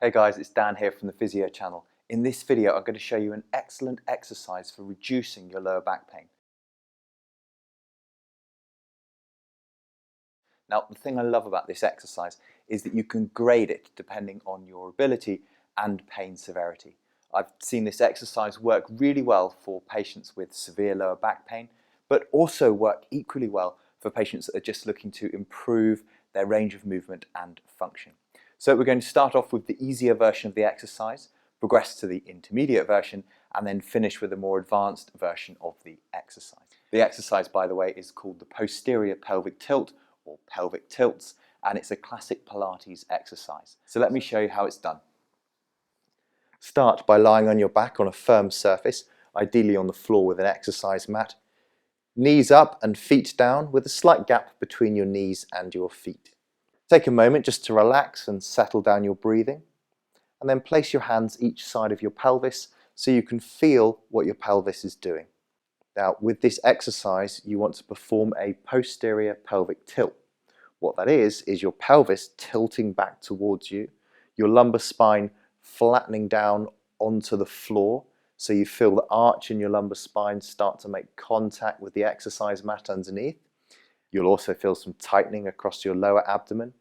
Hey guys, it's Dan here from the Physio Channel. In this video I'm going to show you an excellent exercise for reducing your lower back pain. Now the thing I love about this exercise is that you can grade it depending on your ability and pain severity. I've seen this exercise work really well for patients with severe lower back pain, but also work equally well for patients that are just looking to improve their range of movement and function. So we're going to start off with the easier version of the exercise, progress to the intermediate version, and then finish with a more advanced version of the exercise. The exercise, by the way, is called the posterior pelvic tilt or pelvic tilts, and it's a classic Pilates exercise. So let me show you how it's done. Start by lying on your back on a firm surface, ideally on the floor with an exercise mat. Knees up and feet down with a slight gap between your knees and your feet. Take a moment just to relax and settle down your breathing, and then place your hands each side of your pelvis so you can feel what your pelvis is doing. Now with this exercise you want to perform a posterior pelvic tilt. What that is your pelvis tilting back towards you, your lumbar spine flattening down onto the floor so you feel the arch in your lumbar spine start to make contact with the exercise mat underneath. You'll also feel some tightening across your lower abdomen.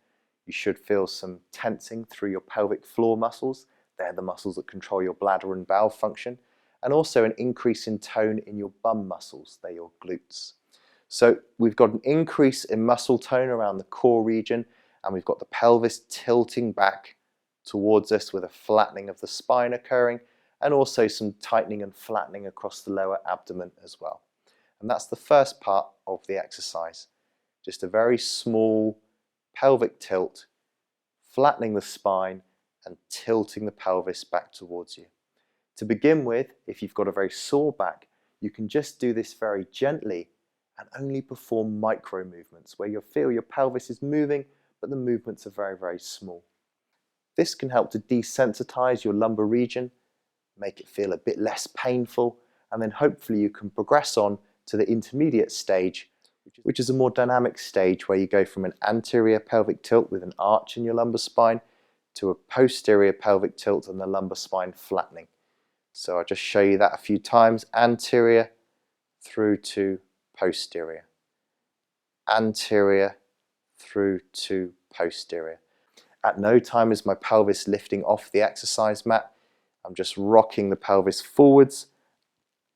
You should feel some tensing through your pelvic floor muscles. They're the muscles that control your bladder and bowel function. And also an increase in tone in your bum muscles. They're your glutes. So we've got an increase in muscle tone around the core region, and we've got the pelvis tilting back towards us with a flattening of the spine occurring, and also some tightening and flattening across the lower abdomen as well. And that's the first part of the exercise. Just a very small pelvic tilt, flattening the spine and tilting the pelvis back towards you. To begin with, if you've got a very sore back, you can just do this very gently and only perform micro movements where you'll feel your pelvis is moving, but the movements are very, very small. This can help to desensitize your lumbar region, make it feel a bit less painful, and then hopefully you can progress on to the intermediate stage, which is a more dynamic stage where you go from an anterior pelvic tilt with an arch in your lumbar spine to a posterior pelvic tilt and the lumbar spine flattening. So I'll just show you that a few times. Anterior through to posterior. Anterior through to posterior. At no time is my pelvis lifting off the exercise mat. I'm just rocking the pelvis forwards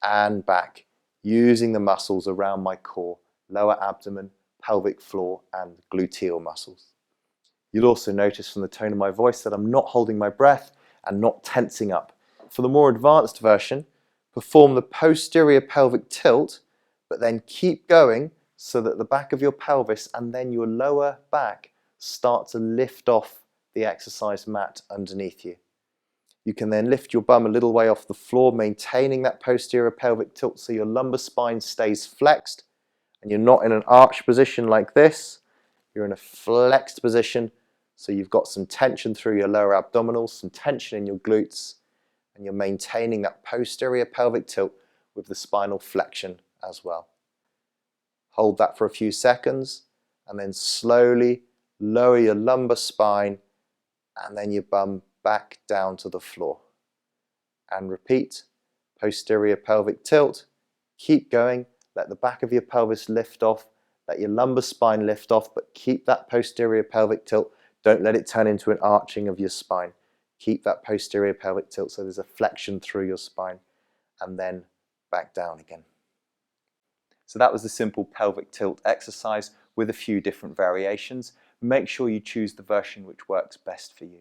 and back, using the muscles around my core, lower abdomen, pelvic floor and gluteal muscles. You'll also notice from the tone of my voice that I'm not holding my breath and not tensing up. For the more advanced version, perform the posterior pelvic tilt, but then keep going so that the back of your pelvis and then your lower back start to lift off the exercise mat underneath you. You can then lift your bum a little way off the floor, maintaining that posterior pelvic tilt so your lumbar spine stays flexed and you're not in an arch position like this. You're in a flexed position, so you've got some tension through your lower abdominals, some tension in your glutes, and you're maintaining that posterior pelvic tilt with the spinal flexion as well. Hold that for a few seconds and then slowly lower your lumbar spine and then your bum back down to the floor. And repeat, posterior pelvic tilt, keep going, let the back of your pelvis lift off, let your lumbar spine lift off, but keep that posterior pelvic tilt. Don't let it turn into an arching of your spine. Keep that posterior pelvic tilt so there's a flexion through your spine, and then back down again. So that was the simple pelvic tilt exercise with a few different variations. Make sure you choose the version which works best for you.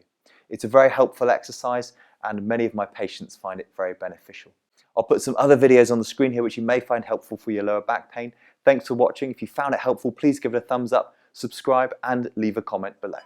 It's a very helpful exercise and many of my patients find it very beneficial. I'll put some other videos on the screen here which you may find helpful for your lower back pain. Thanks for watching. If you found it helpful, please give it a thumbs up, subscribe and leave a comment below.